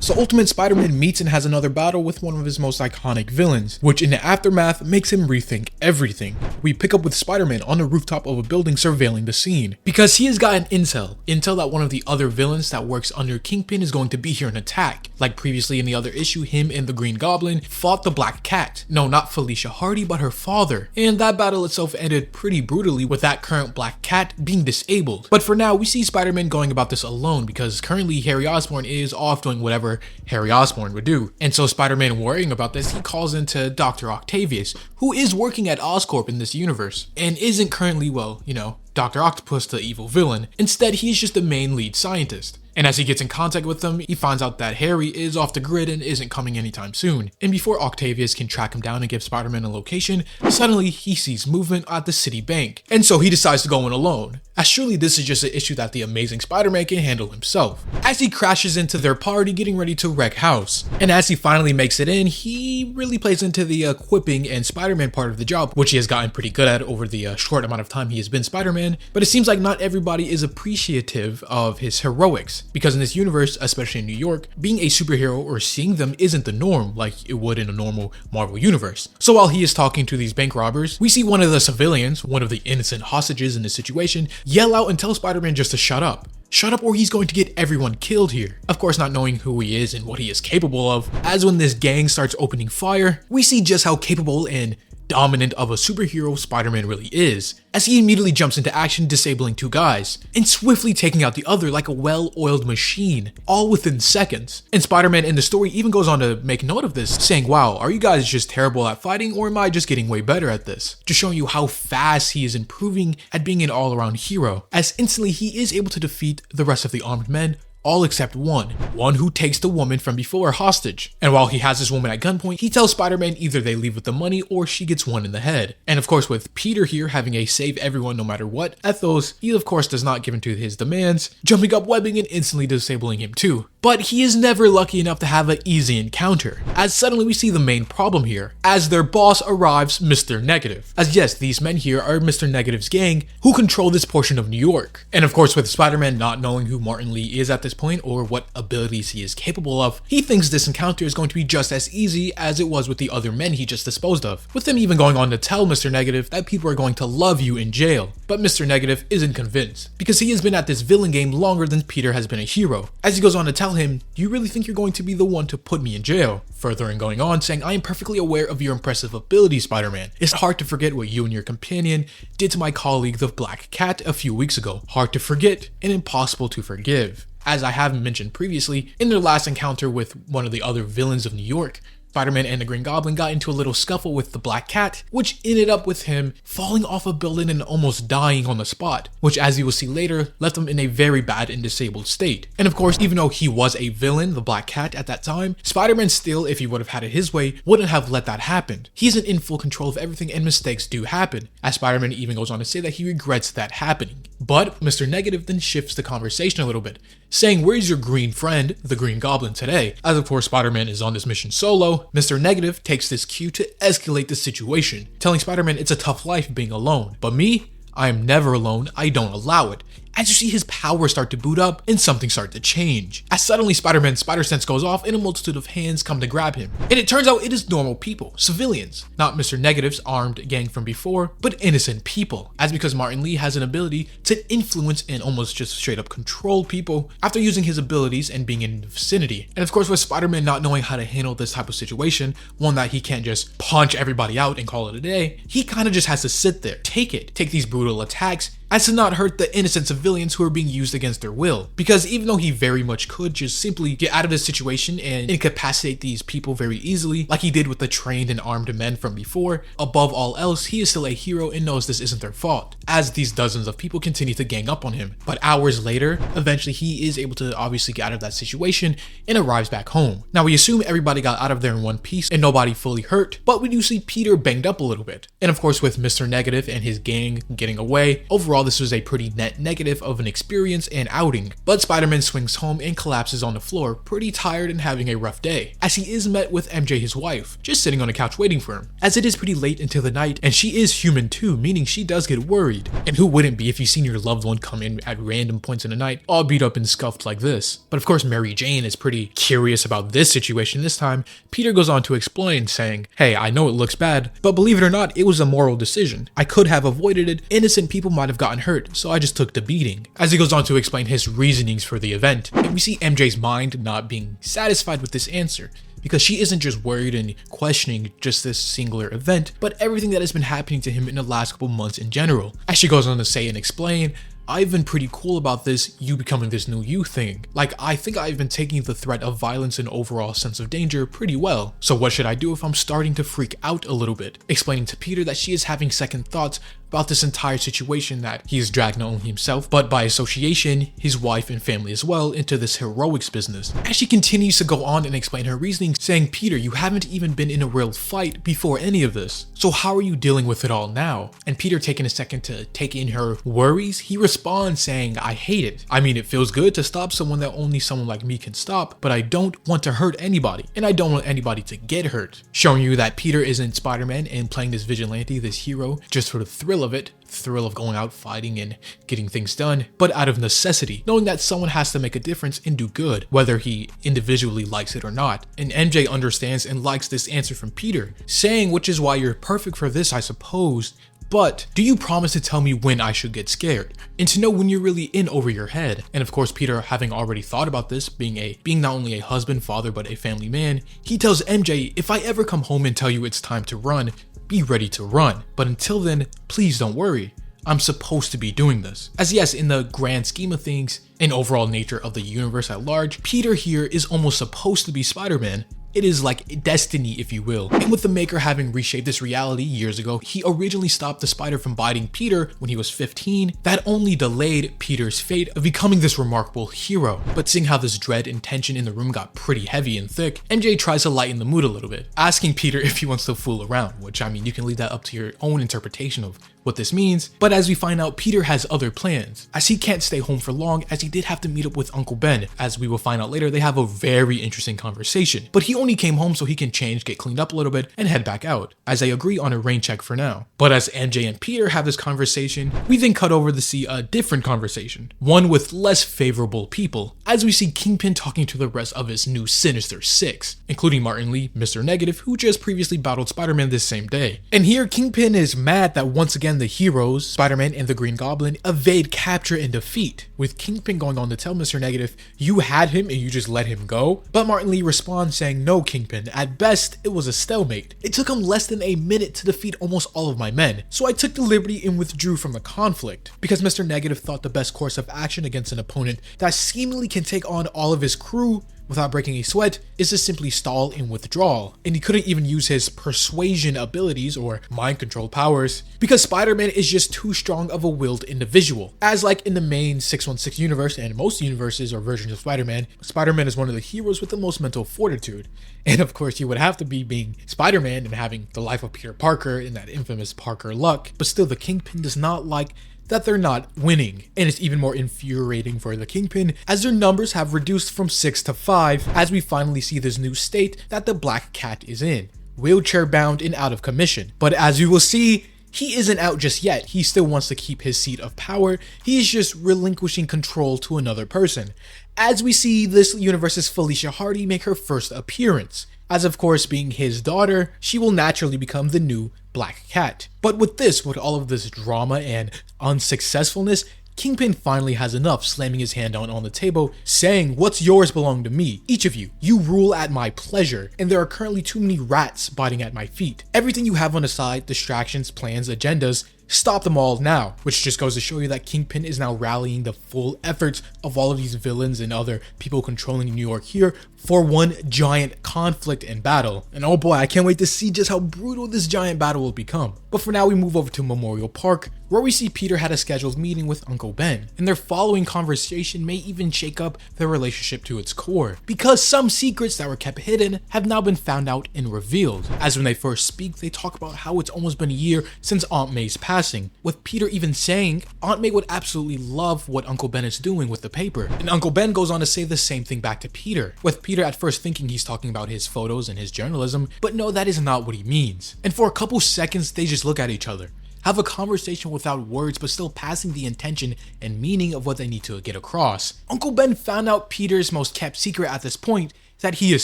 So Ultimate Spider-Man meets and has another battle with one of his most iconic villains, which in the aftermath makes him rethink everything. We pick up with Spider-Man on the rooftop of a building surveilling the scene, because he has gotten intel that one of the other villains that works under Kingpin is going to be here and attack. Like previously in the other issue, him and the Green Goblin fought the Black Cat. No, not Felicia Hardy, but her father. And that battle itself ended pretty brutally with that current Black Cat being disabled. But for now, we see Spider-Man going about this alone because currently Harry Osborn is off doing whatever Harry Osborn would do. And so Spider-Man worrying about this, he calls into Dr. Octavius, who is working at Oscorp in this universe and isn't currently, well, you know, Dr. Octopus, the evil villain. Instead, he's just the main lead scientist. And as he gets in contact with them, he finds out that Harry is off the grid and isn't coming anytime soon. And before Octavius can track him down and give Spider-Man a location, suddenly he sees movement at the city bank. And so he decides to go in alone, as surely this is just an issue that the Amazing Spider-Man can handle himself. As he crashes into their party getting ready to wreck house. And as he finally makes it in, he really plays into the equipping and Spider-Man part of the job, which he has gotten pretty good at over the short amount of time he has been Spider-Man. But it seems like not everybody is appreciative of his heroics. Because in this universe, especially in New York, being a superhero or seeing them isn't the norm like it would in a normal Marvel universe. So while he is talking to these bank robbers, we see one of the civilians, one of the innocent hostages in this situation, yell out and tell Spider-Man just to shut up. Shut up or he's going to get everyone killed here. Of course, not knowing who he is and what he is capable of. As when this gang starts opening fire, we see just how capable and dominant of a superhero Spider-Man really is, as he immediately jumps into action disabling two guys, and swiftly taking out the other like a well-oiled machine, all within seconds. And Spider-Man in the story even goes on to make note of this, saying, wow, are you guys just terrible at fighting or am I just getting way better at this? Just showing you how fast he is improving at being an all-around hero, as instantly he is able to defeat the rest of the armed men, all except one who takes the woman from before hostage. And while he has this woman at gunpoint, he tells Spider-Man either they leave with the money or she gets one in the head. And of course, with Peter here having a save everyone no matter what ethos, he of course does not give in to his demands, jumping up, webbing, and instantly disabling him too. But he is never lucky enough to have an easy encounter, as suddenly we see the main problem here, as their boss arrives, Mr. Negative. As yes, these men here are Mr. Negative's gang, who control this portion of New York. And of course, with Spider-Man not knowing who Martin Lee is at this point, or what abilities he is capable of, he thinks this encounter is going to be just as easy as it was with the other men he just disposed of, with him even going on to tell Mr. Negative that people are going to love you in jail. But Mr. Negative isn't convinced, because he has been at this villain game longer than Peter has been a hero, as he goes on to tell him, do you really think you're going to be the one to put me in jail? Further and going on, saying, I am perfectly aware of your impressive abilities, Spider-Man. It's hard to forget what you and your companion did to my colleague, the Black Cat, a few weeks ago. Hard to forget and impossible to forgive. As I have mentioned previously, in their last encounter with one of the other villains of New York, Spider-Man and the Green Goblin got into a little scuffle with the Black Cat, which ended up with him falling off a building and almost dying on the spot, which as you will see later, left him in a very bad and disabled state. And of course, even though he was a villain, the Black Cat, at that time, Spider-Man still, if he would have had it his way, wouldn't have let that happen. He isn't in full control of everything and mistakes do happen, as Spider-Man even goes on to say that he regrets that happening. But Mr. Negative then shifts the conversation a little bit, saying, where's your green friend, the Green Goblin, today? As of course Spider-Man is on this mission solo, Mr. Negative takes this cue to escalate the situation, telling Spider-Man it's a tough life being alone. But me, I am never alone, I don't allow it. As you see his power start to boot up and something start to change, as suddenly Spider-Man's spider sense goes off and a multitude of hands come to grab him. And it turns out it is normal people, civilians, not Mr. Negative's armed gang from before, but innocent people, as because Martin Lee has an ability to influence and almost just straight up control people after using his abilities and being in the vicinity. And of course with Spider-Man not knowing how to handle this type of situation, one that he can't just punch everybody out and call it a day, he kind of just has to sit there, take these brutal attacks, as to not hurt the innocent civilians who are being used against their will. Because even though he very much could just simply get out of this situation and incapacitate these people very easily, like he did with the trained and armed men from before, above all else, he is still a hero and knows this isn't their fault, as these dozens of people continue to gang up on him. But hours later, eventually he is able to obviously get out of that situation and arrives back home. Now we assume everybody got out of there in one piece and nobody fully hurt, but we do see Peter banged up a little bit. And of course with Mr. Negative and his gang getting away, overall overall this was a pretty net negative of an experience and outing. But Spider-Man swings home and collapses on the floor, pretty tired and having a rough day, as he is met with MJ, his wife, just sitting on a couch waiting for him, as it is pretty late into the night and she is human too, meaning she does get worried. And who wouldn't be if you've seen your loved one come in at random points in the night, all beat up and scuffed like this? But of course Mary Jane is pretty curious about this situation. This time, Peter goes on to explain, saying, "Hey, I know it looks bad, but believe it or not, it was a moral decision. I could have avoided it. Innocent people might have gotten hurt, so I just took the beating." As he goes on to explain his reasonings for the event, and we see MJ's mind not being satisfied with this answer, because she isn't just worried and questioning just this singular event, but everything that has been happening to him in the last couple months in general. As she goes on to say and explain, "I've been pretty cool about this you becoming this new you thing. Like, I think I've been taking the threat of violence and overall sense of danger pretty well. So what should I do if I'm starting to freak out a little bit?" Explaining to Peter that she is having second thoughts about this entire situation, that he has dragged not only himself, but by association, his wife and family as well, into this heroics business. As she continues to go on and explain her reasoning, saying, "Peter, you haven't even been in a real fight before any of this. So how are you dealing with it all now?" And Peter, taking a second to take in her worries, he responds saying, "I hate it. I mean, it feels good to stop someone that only someone like me can stop, but I don't want to hurt anybody, and I don't want anybody to get hurt." Showing you that Peter isn't Spider-Man and playing this vigilante, this hero, just for the thrill of going out fighting and getting things done, but out of necessity, knowing that someone has to make a difference and do good, whether he individually likes it or not. And MJ understands and likes this answer from Peter, saying, "Which is why you're perfect for this, I suppose. But do you promise to tell me when I should get scared, and to know when you're really in over your head?" And of course, Peter, having already thought about this, being not only a husband, father, but a family man, he tells MJ, "If I ever come home and tell you it's time to run, be ready to run. But until then, please don't worry. I'm supposed to be doing this." As yes, in the grand scheme of things and overall nature of the universe at large, Peter here is almost supposed to be Spider-Man. It is like destiny, if you will. And with the Maker having reshaped this reality years ago, he originally stopped the spider from biting Peter when he was 15. That only delayed Peter's fate of becoming this remarkable hero. But seeing how this dread and tension in the room got pretty heavy and thick, MJ tries to lighten the mood a little bit, asking Peter if he wants to fool around, which, I mean, you can leave that up to your own interpretation of what this means. But as we find out, Peter has other plans, as he can't stay home for long, as he did have to meet up with Uncle Ben. As we will find out later, they have a very interesting conversation, but he only came home so he can change, get cleaned up a little bit, and head back out, as they agree on a rain check for now. But as MJ and Peter have this conversation, we then cut over to see a different conversation, one with less favorable people, as we see Kingpin talking to the rest of his new Sinister Six, including Martin Lee, Mr. Negative, who just previously battled Spider-Man this same day. And here Kingpin is mad that once again the heroes, Spider-Man and the Green Goblin, evade capture and defeat, with Kingpin going on to tell Mr. Negative, "You had him and you just let him go?" But Martin Lee responds saying, "No, Kingpin, at best it was a stalemate. It took him less than a minute to defeat almost all of my men, so I took the liberty and withdrew from the conflict, because Mr. Negative thought the best course of action against an opponent that seemingly can take on all of his crew without breaking a sweat is to simply stall and withdraw." And he couldn't even use his persuasion abilities or mind control powers, because Spider-Man is just too strong of a willed individual. As like in the main 616 universe and most universes or versions of Spider-Man, Spider-Man is one of the heroes with the most mental fortitude. And of course, you would have to be being Spider-Man and having the life of Peter Parker and that infamous Parker luck, but still the Kingpin does not like that they're not winning, and it's even more infuriating for the Kingpin as their numbers have reduced from 6 to 5 as we finally see this new state that the Black Cat is in, wheelchair bound and out of commission. But as you will see, he isn't out just yet. He still wants to keep his seat of power. He is just relinquishing control to another person, as we see this universe's Felicia Hardy make her first appearance. As of course, being his daughter, she will naturally become the new Black Cat. But with all of this drama and unsuccessfulness, Kingpin finally has enough, slamming his hand down on the table, saying, "What's yours belong to me. Each of you. You rule at my pleasure, and there are currently too many rats biting at my feet. Everything you have on the side, distractions, plans, agendas, stop them all now." Which just goes to show you that Kingpin is now rallying the full efforts of all of these villains and other people controlling New York here for one giant conflict and battle. And oh boy, I can't wait to see just how brutal this giant battle will become. But for now, we move over to Memorial Park, where we see Peter had a scheduled meeting with Uncle Ben, and their following conversation may even shake up their relationship to its core, because some secrets that were kept hidden have now been found out and revealed. As when they first speak, they talk about how it's almost been a year since Aunt May's passing, with Peter even saying Aunt May would absolutely love what Uncle Ben is doing with the paper. And Uncle Ben goes on to say the same thing back to Peter, with Peter at first thinking he's talking about his photos and his journalism, but no, that is not what he means. And for a couple seconds, they just look at each other, have a conversation without words, but still passing the intention and meaning of what they need to get across. Uncle Ben found out Peter's most kept secret at this point is that he is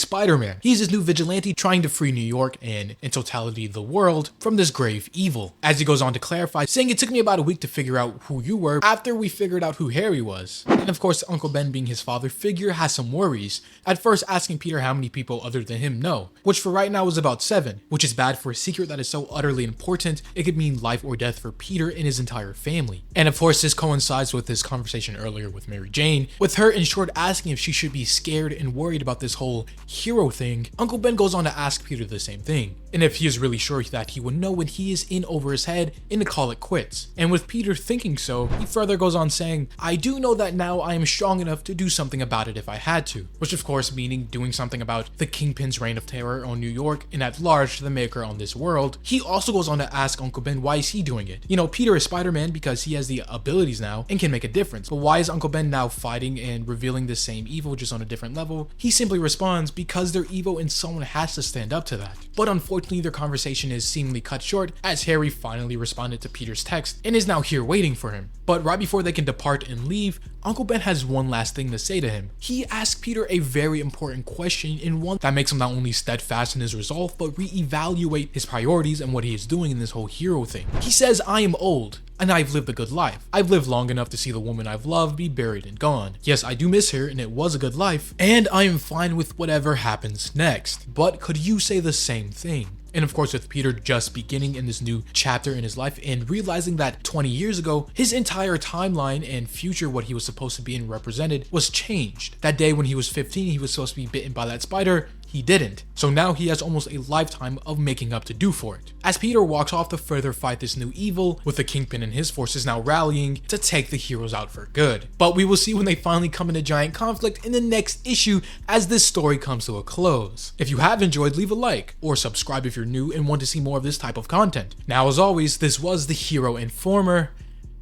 Spider-Man. He's this new vigilante trying to free New York and, in totality, the world from this grave evil. As he goes on to clarify, saying it took me about a week to figure out who you were after we figured out who Harry was. And of course, Uncle Ben, being his father figure, has some worries, at first asking Peter how many people other than him know, which for right now is about 7, which is bad for a secret that is so utterly important it could mean life or death for Peter and his entire family. And of course, this coincides with his conversation earlier with Mary Jane, with her in short asking if she should be scared and worried about this whole hero thing. Uncle Ben goes on to ask Peter the same thing, and if he is really sure that he would know when he is in over his head and to call it quits. And with Peter thinking so, he further goes on saying, I do know that now I am strong enough to do something about it if I had to, which of course meaning doing something about the Kingpin's reign of terror on New York and at large the maker on this world. He also goes on to ask Uncle Ben why is he doing it. You know, Peter is Spider-Man because he has the abilities now and can make a difference, but why is Uncle Ben now fighting and revealing the same evil just on a different level? He simply responds, because they're evil and someone has to stand up to that. But unfortunately, their conversation is seemingly cut short as Harry finally responded to Peter's text and is now here waiting for him. But right before they can depart and leave, Uncle Ben has one last thing to say to him. He asks Peter a very important question, and one that makes him not only steadfast in his resolve, but reevaluate his priorities and what he is doing in this whole hero thing. He says, I am old, and I've lived a good life. I've lived long enough to see the woman I've loved be buried and gone. Yes, I do miss her, and it was a good life, and I am fine with whatever happens next. But could you say the same thing? And of course, with Peter just beginning in this new chapter in his life and realizing that 20 years ago, his entire timeline and future, what he was supposed to be and represented, was changed. That day when he was 15, he was supposed to be bitten by that spider. He didn't. So now he has almost a lifetime of making up to do for it. As Peter walks off to further fight this new evil, with the Kingpin and his forces now rallying to take the heroes out for good. But we will see when they finally come in a giant conflict in the next issue as this story comes to a close. If you have enjoyed, leave a like or subscribe if you're new and want to see more of this type of content. Now, as always, this was the Hero Informer,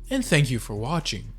and thank you for watching.